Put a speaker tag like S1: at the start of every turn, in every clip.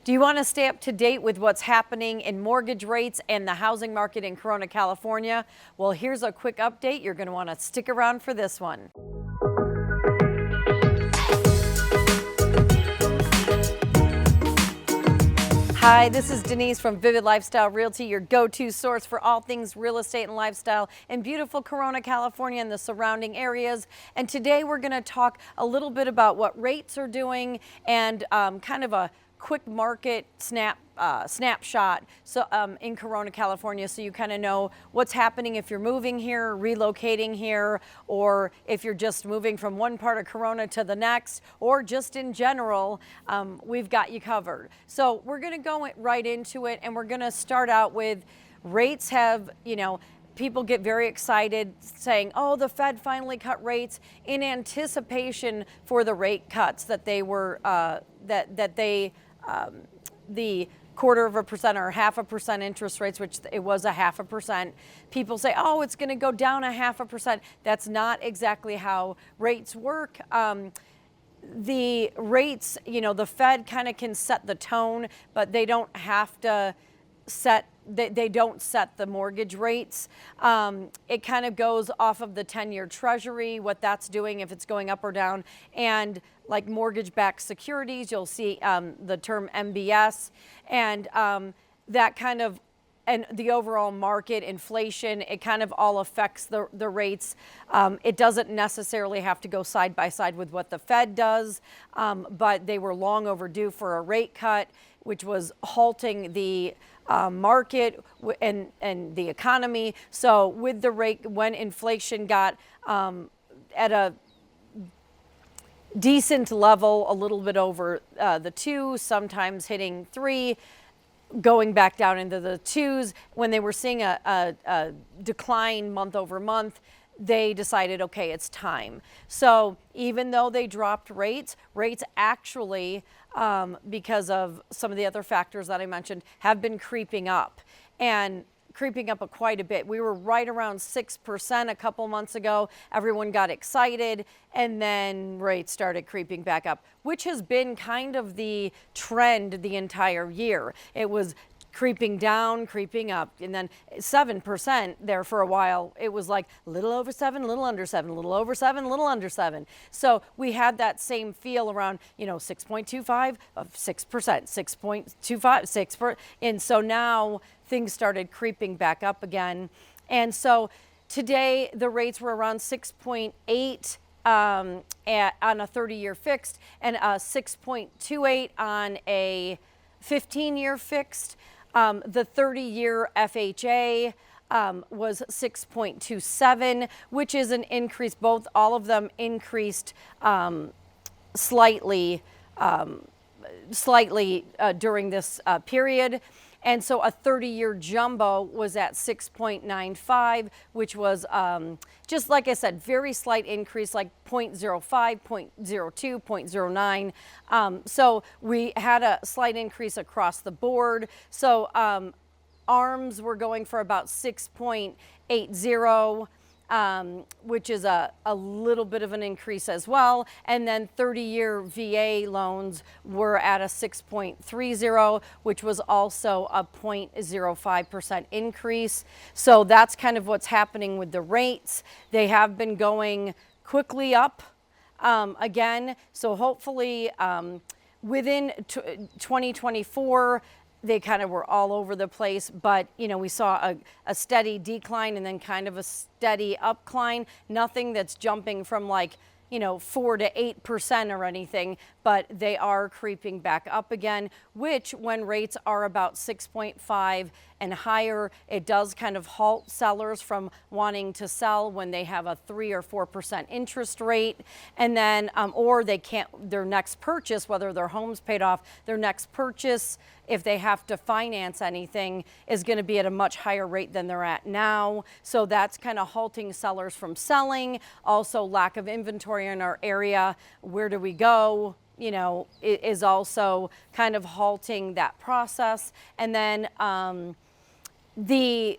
S1: Do you want to stay up to date with what's happening in mortgage rates and the housing market in Corona, California? Well, here's a quick update. You're going to want to stick around for this one. Hi, this is Denise from Vivid Lifestyle Realty, your go-to source for all things real estate and lifestyle in beautiful Corona, California and the surrounding areas. And today we're going to talk a little bit about what rates are doing and kind of a quick market snapshot in Corona, California, so you kind of know what's happening if you're moving here, relocating here, or if you're just moving from one part of Corona to the next, or just in general. We've got you covered. So we're going to go right into it, and we're going to start out with rates have, people get very excited saying, oh, the Fed finally cut rates in anticipation for the rate cuts that they were, the 1/4% or 0.5% interest rates, which it was 0.5%. People say, oh, it's going to go down 0.5%. That's not exactly how rates work. The rates, the Fed kind of can set the tone, but they don't have to they don't set the mortgage rates. It kind of goes off of the 10-year Treasury, what that's doing, if it's going up or down. And like mortgage-backed securities, you'll see the term MBS, and that kind of, and the overall market, inflation, it kind of all affects the rates. It doesn't necessarily have to go side by side with what the Fed does, but they were long overdue for a rate cut, which was halting the market and the economy. So with the rate, when inflation got at a decent level, a little bit over the 2, sometimes hitting 3, going back down into the 2s, when they were seeing a decline month over month, they decided, okay, it's time. So even though they dropped rates actually, because of some of the other factors that I mentioned, have been creeping up, and creeping up quite a bit. We were right around 6% a couple months ago. Everyone got excited, and then rates started creeping back up, which has been kind of the trend the entire year. It was creeping down, creeping up, and then 7% there for a while. It was like a little over 7, a little under 7, a little over 7, a little under 7. So we had that same feel around, 6.25 of 6%, 6.25, 6%. And so now things started creeping back up again. And so today the rates were around 6.8 on a 30-year fixed, and 6.28 on a 15-year fixed. The 30-year FHA was 6.27, which is an increase. All of them increased slightly during this period. And so a 30-year jumbo was at 6.95, which was just like I said, very slight increase, like 0.05, 0.02, 0.09. So we had a slight increase across the board. So ARMs were going for about 6.80. Which is a little bit of an increase as well. And then 30-year VA loans were at a 6.30, which was also a 0.05% increase. So that's kind of what's happening with the rates. They have been going quickly up again. So hopefully within 2024, they kind of were all over the place, but we saw a steady decline and then kind of a steady upcline. Nothing that's jumping from like 4 to 8% or anything, but they are creeping back up again, which when rates are about 6.5 and higher, it does kind of halt sellers from wanting to sell when they have a 3 or 4% interest rate. And then, or they can't, their next purchase, whether their home's paid off, their next purchase, if they have to finance anything, is going to be at a much higher rate than they're at now. So that's kind of halting sellers from selling. Also, lack of inventory in our area. Where do we go? It is also kind of halting that process. And then the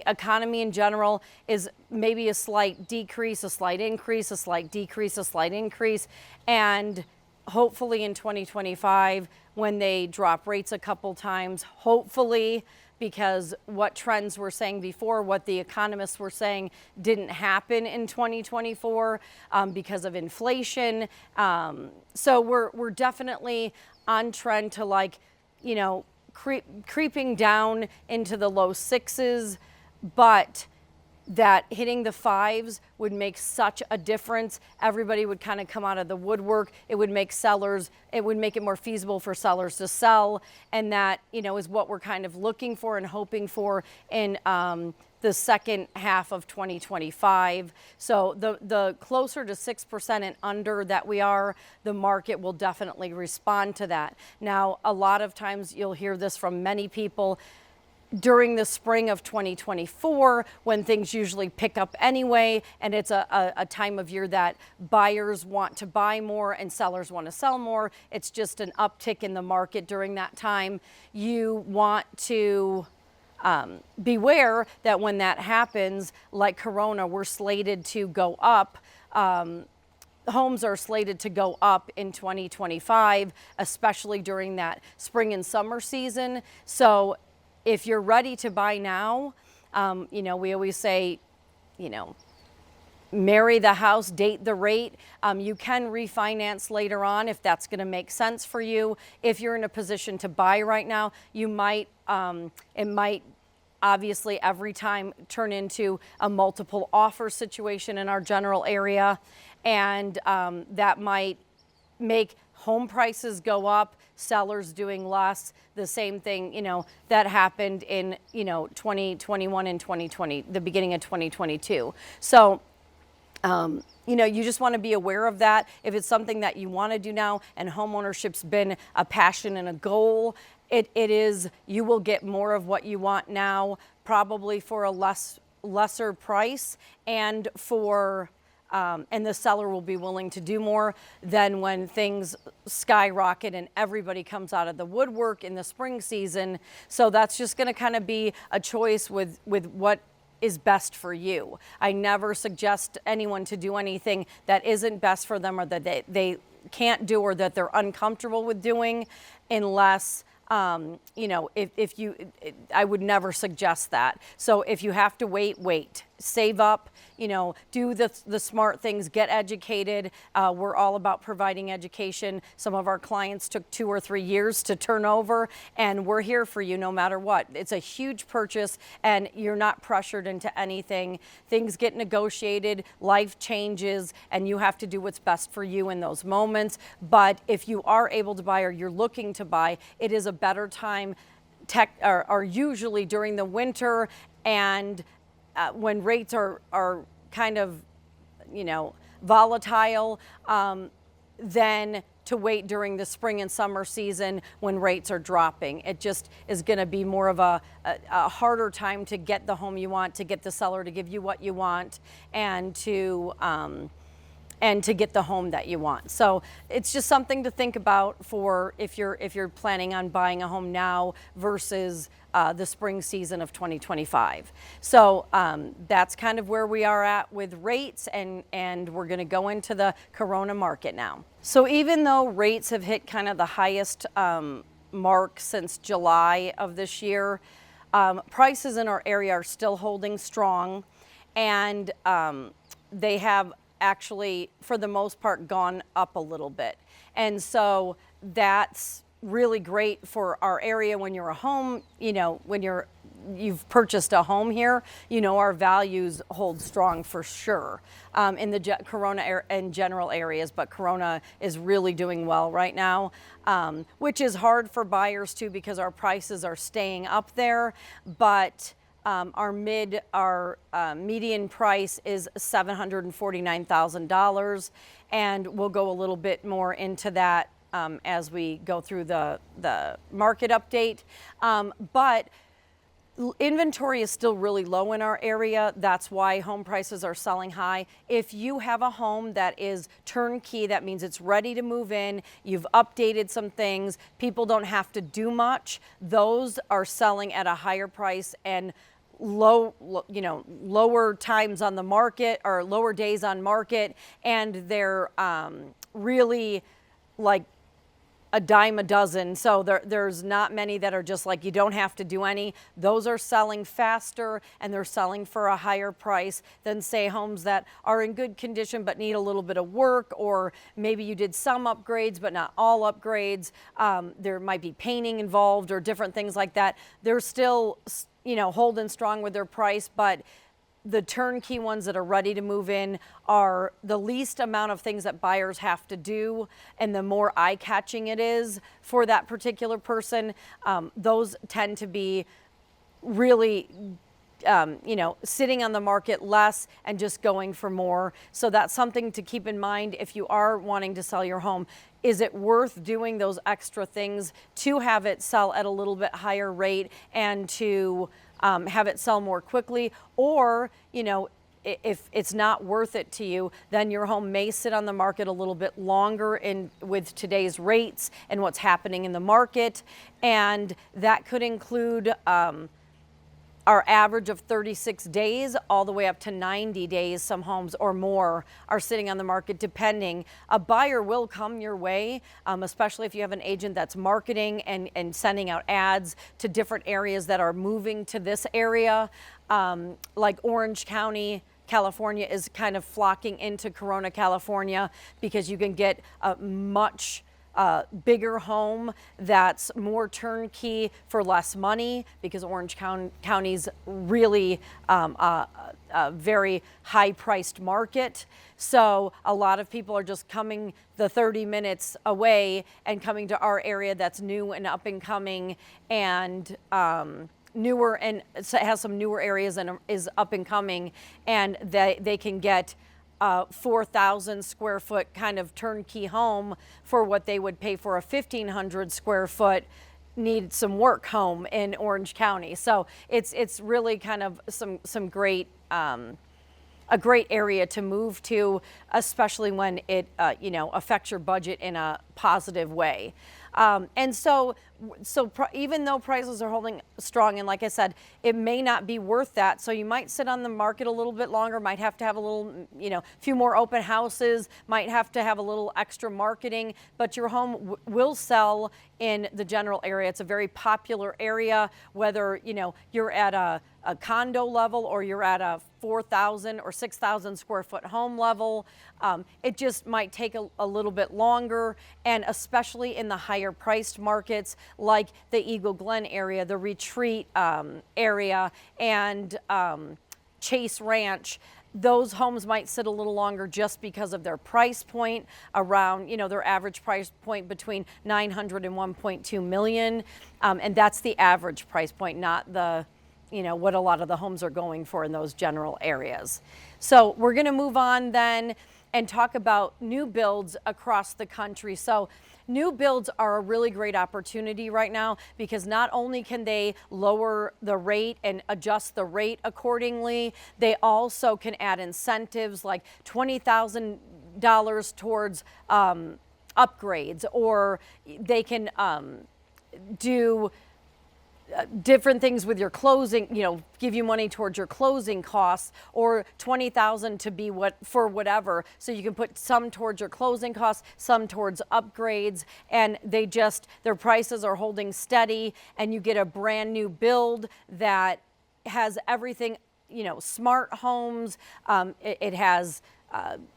S1: economy in general is maybe a slight decrease, a slight increase, a slight decrease, a slight increase, and hopefully in 2025, when they drop rates a couple times, hopefully, because what trends were saying before, what the economists were saying didn't happen in 2024 because of inflation. So we're definitely on trend to, like, you know, creeping down into the low sixes, but that hitting the fives would make such a difference. Everybody would kind of come out of the woodwork. It would make it more feasible for sellers to sell. And that, you know, is what we're kind of looking for and hoping for in the second half of 2025. So the closer to 6% and under that we are, the market will definitely respond to that. Now, a lot of times you'll hear this from many people during the spring of 2024, when things usually pick up anyway, and it's a time of year that buyers want to buy more and sellers want to sell more. It's just an uptick in the market during that time. You want to beware that when that happens, like Corona, we're slated to go up. Homes are slated to go up in 2025, especially during that spring and summer season. So if you're ready to buy now, you know, we always say, you know, marry the house, date the rate. You can refinance later on if that's going to make sense for you. If you're in a position to buy right now, you might, it might obviously every time turn into a multiple offer situation in our general area. And that might make home prices go up, sellers doing less. The same thing, you know, that happened in, you know, 2021 and 2020, the beginning of 2022. So, you know, you just want to be aware of that. If it's something that you want to do now and homeownership's been a passion and a goal, it is, you will get more of what you want now, probably for a lesser price, and for and the seller will be willing to do more than when things skyrocket and everybody comes out of the woodwork in the spring season. So that's just going to kind of be a choice with what is best for you. I never suggest anyone to do anything that isn't best for them or that they can't do or that they're uncomfortable with doing, unless you know, I would never suggest that. So if you have to wait, save up, you know, do the smart things, get educated. We're all about providing education. Some of our clients took 2 or 3 years to turn over, and we're here for you no matter what. It's a huge purchase, and you're not pressured into anything. Things get negotiated, life changes, and you have to do what's best for you in those moments. But if you are able to buy or you're looking to buy, it is a better time, are usually during the winter, and when rates are kind of, you know, volatile, then to wait during the spring and summer season when rates are dropping. It just is going to be more of a harder time to get the home you want, to get the seller to give you what you want, and to get the home that you want. So it's just something to think about for if you're planning on buying a home now versus the spring season of 2025. So that's kind of where we are at with rates, and we're going to go into the Corona market now. So even though rates have hit kind of the highest mark since July of this year, prices in our area are still holding strong, and they have actually, for the most part, gone up a little bit. And so that's really great for our area when you're a home, you know, when you've purchased a home here, you know, our values hold strong for sure in the Corona and general areas, but Corona is really doing well right now, which is hard for buyers too, because our prices are staying up there. But our median price is $749,000, and we'll go a little bit more into that as we go through the market update. But inventory is still really low in our area. That's why home prices are selling high. If you have a home that is turnkey, that means it's ready to move in, you've updated some things, people don't have to do much, those are selling at a higher price and lower times on the market, or lower days on market, and they're really like a dime a dozen. So there's not many that are just like, you don't have to do any. Those are selling faster and they're selling for a higher price than, say, homes that are in good condition but need a little bit of work, or maybe you did some upgrades but not all upgrades. There might be painting involved or different things like that. They're still, holding strong with their price, but the turnkey ones that are ready to move in are the least amount of things that buyers have to do, and the more eye-catching it is for that particular person. Those tend to be really sitting on the market less and just going for more. So that's something to keep in mind if you are wanting to sell your home. Is it worth doing those extra things to have it sell at a little bit higher rate and to have it sell more quickly? Or, if it's not worth it to you, then your home may sit on the market a little bit longer with today's rates and what's happening in the market. And that could include our average of 36 days all the way up to 90 days. Some homes or more are sitting on the market, depending. A buyer will come your way, especially if you have an agent that's marketing and sending out ads to different areas that are moving to this area. Like Orange County, California is kind of flocking into Corona, California, because you can get a much bigger home that's more turnkey for less money, because Orange County's really a very high-priced market. So a lot of people are just coming the 30 minutes away and coming to our area that's new and up and coming, and newer, and has some newer areas and is up and coming, and they can get 4,000 square foot kind of turnkey home for what they would pay for a 1,500 square foot need some work home in Orange County. So it's really kind of some great a great area to move to, especially when it affects your budget in a positive way. And so even though prices are holding strong, and like I said, it may not be worth that. So you might sit on the market a little bit longer, might have to have a little, few more open houses, might have to have a little extra marketing, but your home will sell in the general area. It's a very popular area, whether, you're at a condo level or you're at a 4,000 or 6,000 square foot home level. It just might take a little bit longer, and especially in the higher priced markets like the Eagle Glen area, the Retreat area, and Chase Ranch. Those homes might sit a little longer just because of their price point, around, their average price point between 900 and 1.2 million. And that's the average price point, not the, what a lot of the homes are going for in those general areas. So we're going to move on then and talk about new builds across the country. So new builds are a really great opportunity right now, because not only can they lower the rate and adjust the rate accordingly, they also can add incentives like $20,000 towards upgrades, or they can do different things with your closing, give you money towards your closing costs, or $20,000 to be for whatever. So you can put some towards your closing costs, some towards upgrades, and their prices are holding steady, and you get a brand new build that has everything, smart homes. It has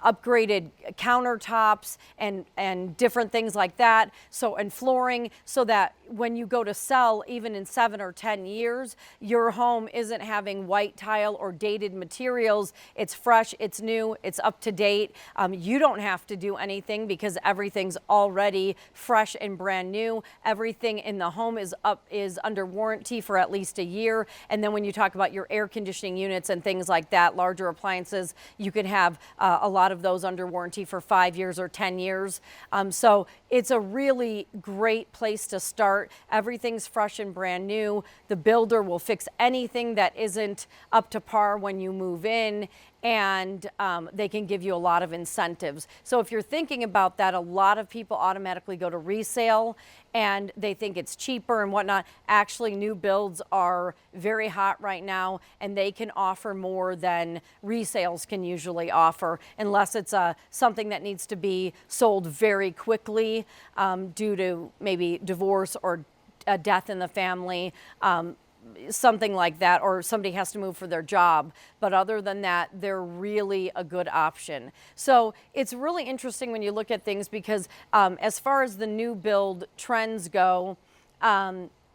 S1: upgraded countertops and different things like that. So, and flooring, so that when you go to sell, even in 7 or 10 years, your home isn't having white tile or dated materials. It's fresh, it's new, it's up to date. You don't have to do anything, because everything's already fresh and brand new. Everything in the home is under warranty for at least a year. And then when you talk about your air conditioning units and things like that, larger appliances, you can have a lot of those under warranty for 5 years or 10 years. So it's a really great place to start. Everything's fresh and brand new. The builder will fix anything that isn't up to par when you move in. and they can give you a lot of incentives. So if you're thinking about that, a lot of people automatically go to resale and they think it's cheaper and whatnot. Actually, new builds are very hot right now, and they can offer more than resales can usually offer, unless it's something that needs to be sold very quickly due to maybe divorce or a death in the family. Something like that, or somebody has to move for their job. But other than that, they're really a good option. So it's really interesting when you look at things, because as far as the new build trends go,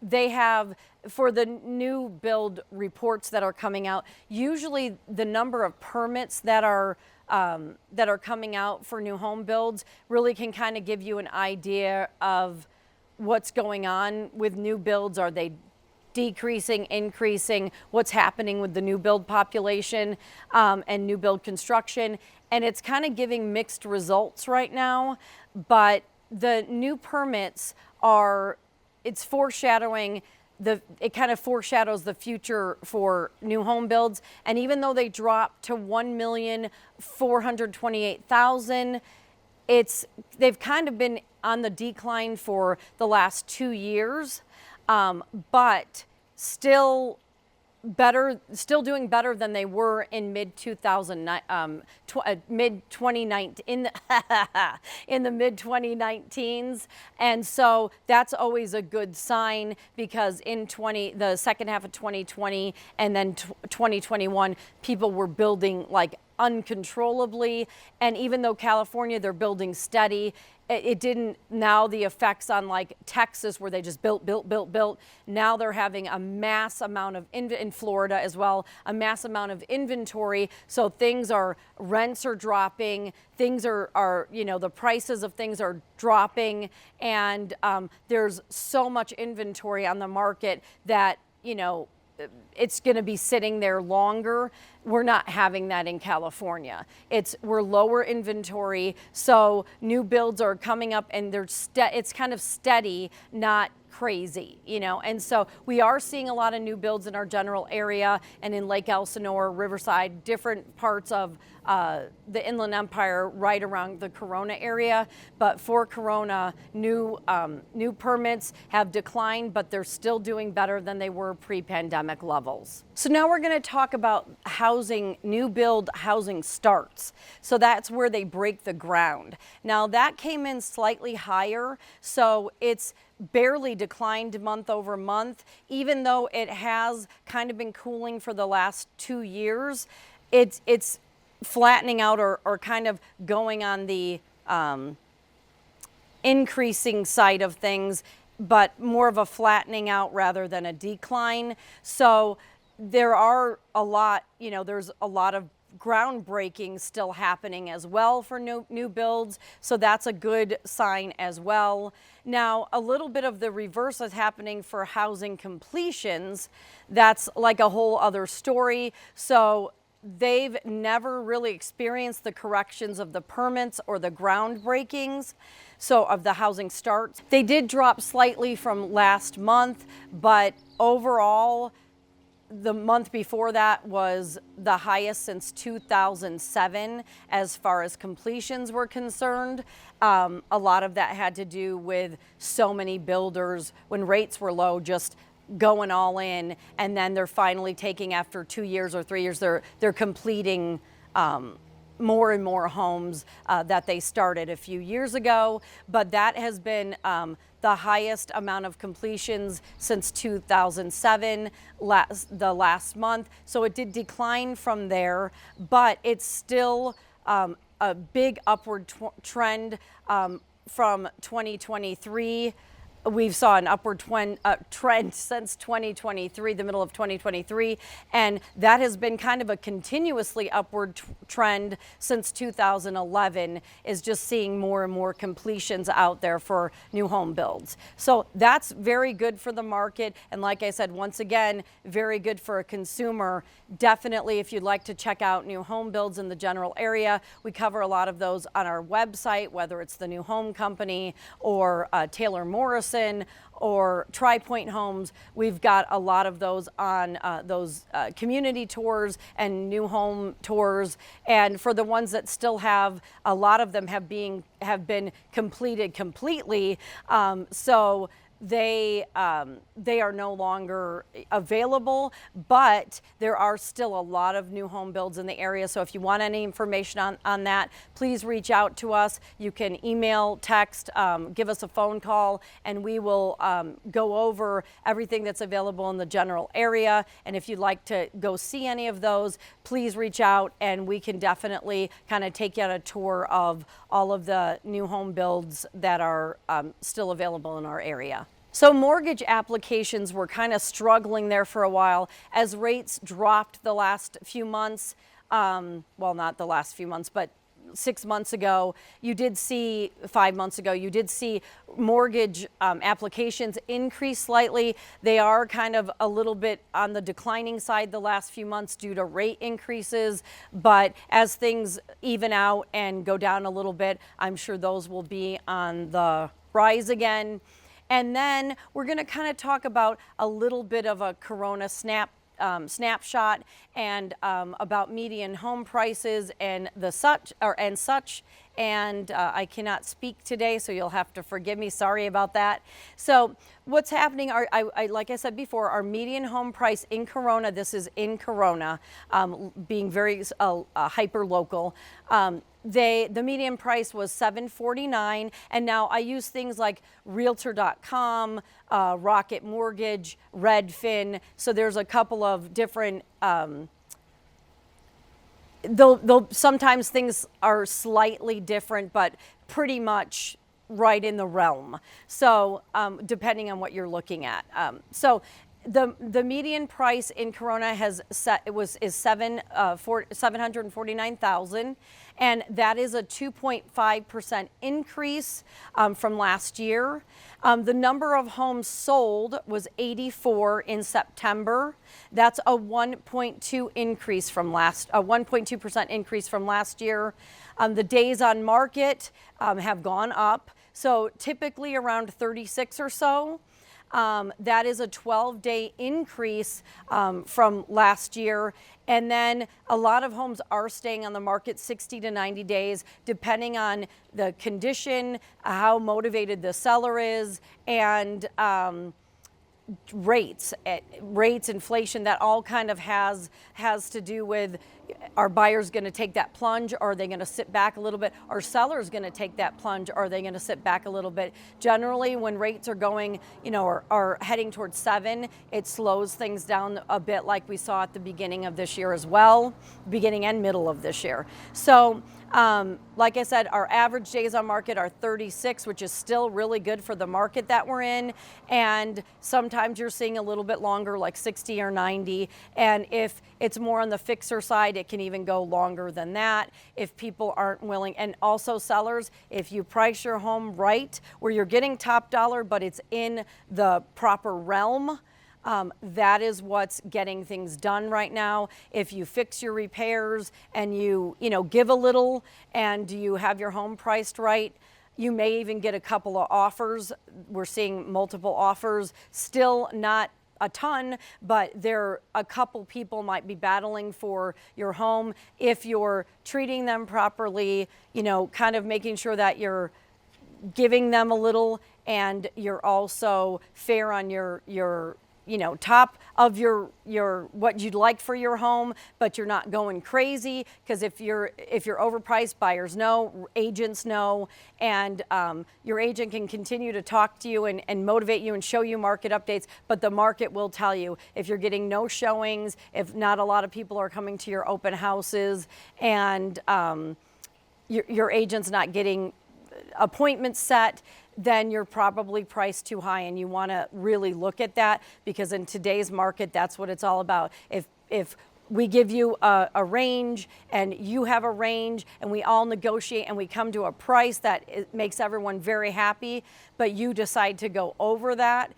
S1: they have, for the new build reports that are coming out, usually the number of permits that are coming out for new home builds really can kind of give you an idea of what's going on with new builds. Are they decreasing, increasing, what's happening with the new build population and new build construction? And it's kind of giving mixed results right now, but the new permits are, it's foreshadowing it kind of foreshadows the future for new home builds. And even though they dropped to 1,428,000, they've kind of been on the decline for the last 2 years. But still doing better than they were in mid 2019 in the mid 2019s. And so that's always a good sign, because in the second half of 2020 and then 2021, people were building like uncontrollably. And even though California, they're building steady, it didn't, now the effects on like Texas, where they just built. Now they're having a mass amount of, in Florida as well, a mass amount of inventory. So rents are dropping, things are the prices of things are dropping. And there's so much inventory on the market that, it's going to be sitting there longer. We're not having that in California. We're lower inventory, so new builds are coming up, and it's kind of steady, not crazy, And so we are seeing a lot of new builds in our general area and in Lake Elsinore, Riverside, different parts of the Inland Empire right around the Corona area. But for Corona, new permits have declined, but they're still doing better than they were pre-pandemic levels. So now we're going to talk about new build housing starts. So that's where they break the ground. Now that came in slightly higher, so it's barely declined month over month, even though it has kind of been cooling for the last 2 years. It's flattening out or kind of going on the increasing side of things, but more of a flattening out rather than a decline. So there are a lot, there's a lot of groundbreaking still happening as well for new builds. So that's a good sign as well. Now, a little bit of the reverse is happening for housing completions. That's like a whole other story. So they've never really experienced the corrections of the permits or the groundbreakings, so of the housing starts. They did drop slightly from last month, but overall, the month before that was the highest since 2007 as far as completions were concerned. A lot of that had to do with so many builders, when rates were low, just going all in, and then they're finally taking, after 2 years or 3 years, they're completing more and more homes that they started a few years ago. But that has been the highest amount of completions since 2007, the last month. So it did decline from there, but it's still a big upward trend from 2023. We saw an upward trend since 2023, the middle of 2023, and that has been kind of a continuously upward trend since 2011, is just seeing more and more completions out there for new home builds. So that's very good for the market, and like I said, once again, very good for a consumer. Definitely, if you'd like to check out new home builds in the general area, we cover a lot of those on our website, whether it's the New Home Company or Taylor Morrison. Madison or Tri-Point Homes. We've got a lot of those on those community tours and new home tours. And for the ones that still have, a lot of them have been completed completely. So they are no longer available, but there are still a lot of new home builds in the area. So if you want any information on that, please reach out to us. You can email, text, give us a phone call, and we will go over everything that's available in the general area. And if you'd like to go see any of those, please reach out and we can definitely kind of take you on a tour of all of the new home builds that are still available in our area. So mortgage applications were kind of struggling there for a while as rates dropped the last few months. Well, not the last few months, but 6 months ago, you did see, 5 months ago, you did see mortgage applications increase slightly. They are kind of a little bit on the declining side the last few months due to rate increases. But as things even out and go down a little bit, I'm sure those will be on the rise again. And then we're going to kind of talk about a little bit of a Corona snapshot and about median home prices and such. And I cannot speak today, so you'll have to forgive me. Sorry about that. So what's happening are, like I said before, our median home price in Corona, this is in Corona, being very hyper local. The median price was $749, and now I use things like Realtor.com, Rocket Mortgage, Redfin. So there's a couple of different. Though sometimes things are slightly different, but pretty much right in the realm. So depending on what you're looking at. So the median price in Corona is $749,000, and that is a 2.5% increase from last year. The number of homes sold was 84 in September. That's a 1.2% increase from last year. The days on market have gone up, so typically around 36 or so. That is a 12-day increase from last year. And then a lot of homes are staying on the market 60 to 90 days, depending on the condition, how motivated the seller is, and rates, inflation. That all kind of has to do with, are buyers going to take that plunge, or are they going to sit back a little bit? Are sellers going to take that plunge, or are they going to sit back a little bit? Generally, when rates are going, are heading towards 7, it slows things down a bit, like we saw at the beginning of this year as well, beginning and middle of this year. So like I said, our average days on market are 36, which is still really good for the market that we're in. And sometimes you're seeing a little bit longer, like 60 or 90. And if it's more on the fixer side, it can even go longer than that if people aren't willing. And also sellers, if you price your home right, where you're getting top dollar, but it's in the proper realm, that is what's getting things done right now. If you fix your repairs and you give a little and you have your home priced right, you may even get a couple of offers. We're seeing multiple offers, still not a ton, but a couple people might be battling for your home. If you're treating them properly, kind of making sure that you're giving them a little and you're also fair on your top of your what you'd like for your home, but you're not going crazy, because if you're overpriced, buyers know, agents know, and your agent can continue to talk to you and motivate you and show you market updates, but the market will tell you if you're getting no showings, if not a lot of people are coming to your open houses, and your agent's not getting appointments set, then you're probably priced too high, and you want to really look at that, because in today's market, that's what it's all about. If we give you a range and you have a range and we all negotiate and we come to a price that makes everyone very happy, but you decide to go over that,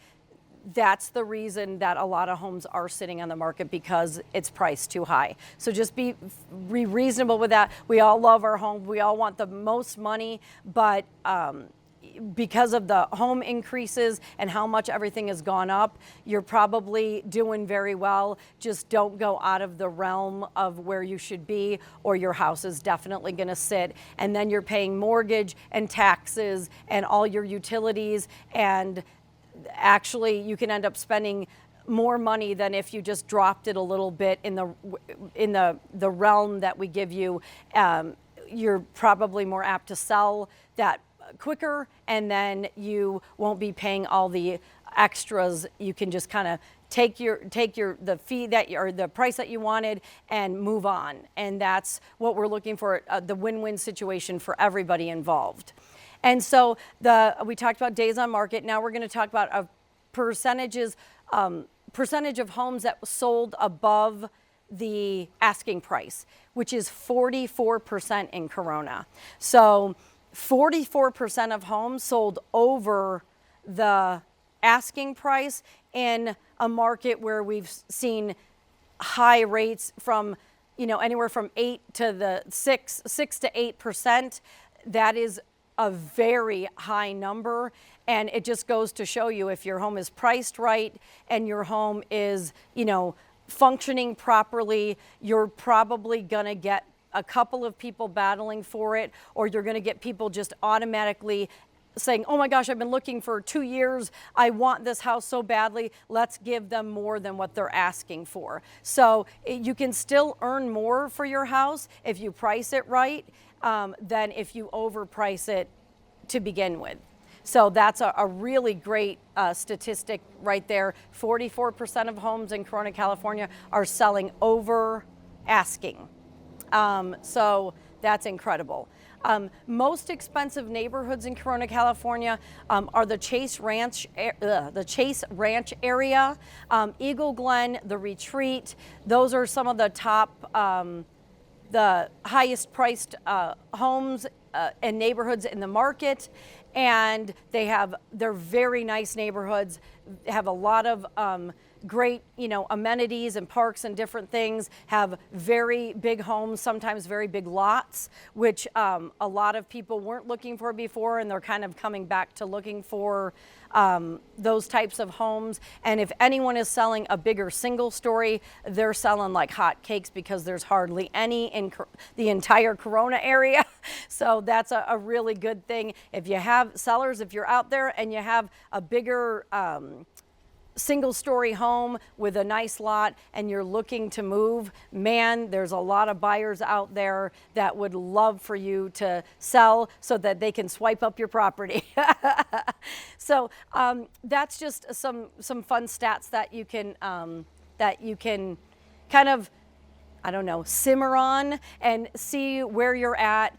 S1: that's the reason that a lot of homes are sitting on the market, because it's priced too high. So just be reasonable with that. We all love our home. We all want the most money, but because of the home increases and how much everything has gone up, you're probably doing very well. Just don't go out of the realm of where you should be, or your house is definitely going to sit. And then you're paying mortgage and taxes and all your utilities. And actually, you can end up spending more money than if you just dropped it a little bit in the realm that we give you. You're probably more apt to sell that quicker, and then you won't be paying all the extras. You can just kind of take the fee that or the price that you wanted and move on. And that's what we're looking for, the win-win situation for everybody involved. And so we talked about days on market. Now we're going to talk about percentage of homes that sold above the asking price, which is 44% in Corona. So 44% of homes sold over the asking price in a market where we've seen high rates from, anywhere from 8 to the 6 to 8%. That is a very high number. And it just goes to show you, if your home is priced right and your home is, functioning properly, you're probably going to get a couple of people battling for it, or you're going to get people just automatically saying, oh my gosh, I've been looking for 2 years. I want this house so badly. Let's give them more than what they're asking for. So you can still earn more for your house if you price it right than if you overprice it to begin with. So that's a really great statistic right there. 44% of homes in Corona, California are selling over asking. So that's incredible. Most expensive neighborhoods in Corona, California are the Chase Ranch area, Eagle Glen, the Retreat. Those are some of the top, the highest priced homes and neighborhoods in the market. And they're very nice neighborhoods, have a lot of great, amenities and parks and different things, have very big homes, sometimes very big lots, which a lot of people weren't looking for before, and they're kind of coming back to looking for those types of homes. And if anyone is selling a bigger single story, they're selling like hotcakes, because there's hardly any in the entire Corona area. So that's a really good thing. If you have sellers, if you're out there and you have a bigger single story home with a nice lot and you're looking to move, man, there's a lot of buyers out there that would love for you to sell so that they can swipe up your property. So that's just some fun stats that you can kind of, simmer on and see where you're at.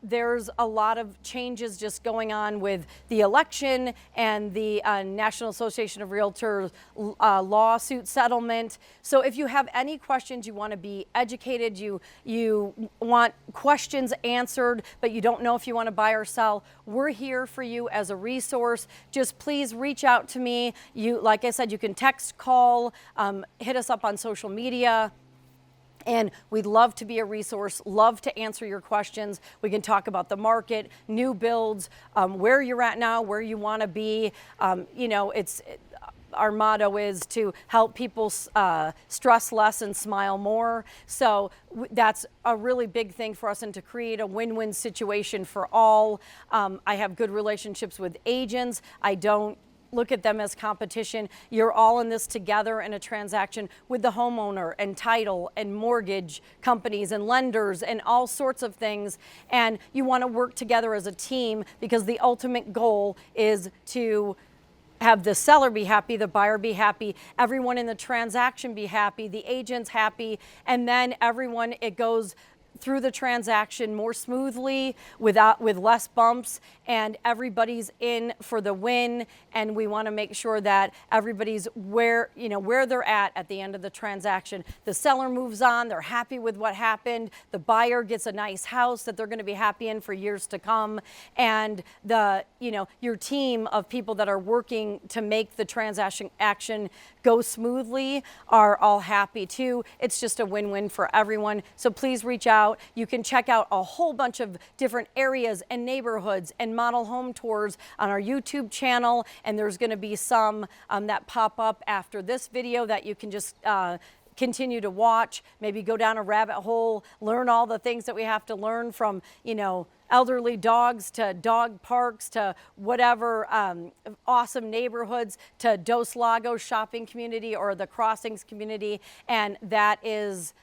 S1: There's a lot of changes just going on with the election and the National Association of Realtors lawsuit settlement. So if you have any questions, you want to be educated, you want questions answered, but you don't know if you want to buy or sell, we're here for you as a resource. Just please reach out to me. Like I said, you can text, call, hit us up on social media. And we'd love to be a resource, love to answer your questions. We can talk about the market, new builds, where you're at now, where you want to be. Our motto is to help people stress less and smile more. So that's a really big thing for us, and to create a win-win situation for all. I have good relationships with agents. I don't look at them as competition. You're all in this together in a transaction with the homeowner and title and mortgage companies and lenders and all sorts of things. And you want to work together as a team, because the ultimate goal is to have the seller be happy, the buyer be happy, everyone in the transaction be happy, the agent's happy, and then it goes through the transaction more smoothly, with less bumps, and everybody's in for the win. And we want to make sure that everybody's where they're at the end of the transaction. The seller moves on, they're happy with what happened. The buyer gets a nice house that they're going to be happy in for years to come. And your team of people that are working to make the transaction go smoothly are all happy too. It's just a win-win for everyone. So please reach out. out. You can check out a whole bunch of different areas and neighborhoods and model home tours on our YouTube channel. And there's going to be some that pop up after this video that you can just continue to watch, maybe go down a rabbit hole, learn all the things that we have to learn from, you know, elderly dogs to dog parks to whatever awesome neighborhoods to Dos Lagos shopping community or the Crossings community. And that is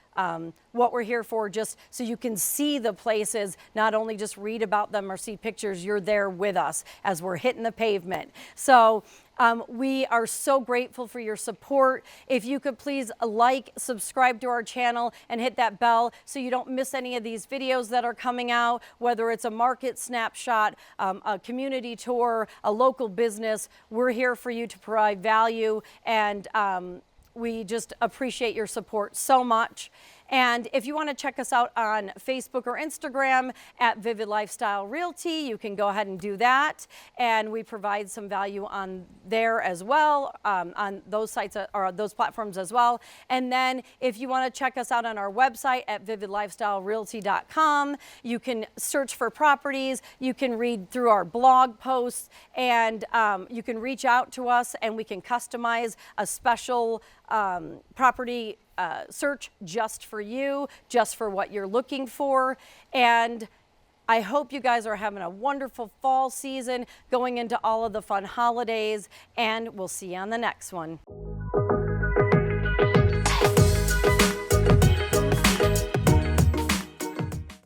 S1: what we're here for, just so you can see the places, not only just read about them or see pictures, you're there with us as we're hitting the pavement. So we are so grateful for your support. If you could please like, subscribe to our channel, and hit that bell so you don't miss any of these videos that are coming out, whether it's a market snapshot, a community tour, a local business. We're here for you to provide value, and we just appreciate your support so much. And if you want to check us out on Facebook or Instagram at Vivid Lifestyle Realty, you can go ahead and do that. And we provide some value on there as well, on those sites or those platforms as well. And then if you want to check us out on our website at vividlifestylerealty.com, you can search for properties, you can read through our blog posts, and you can reach out to us and we can customize a special property search just for you, just for what you're looking for. And I hope you guys are having a wonderful fall season, going into all of the fun holidays, and we'll see you on the next one.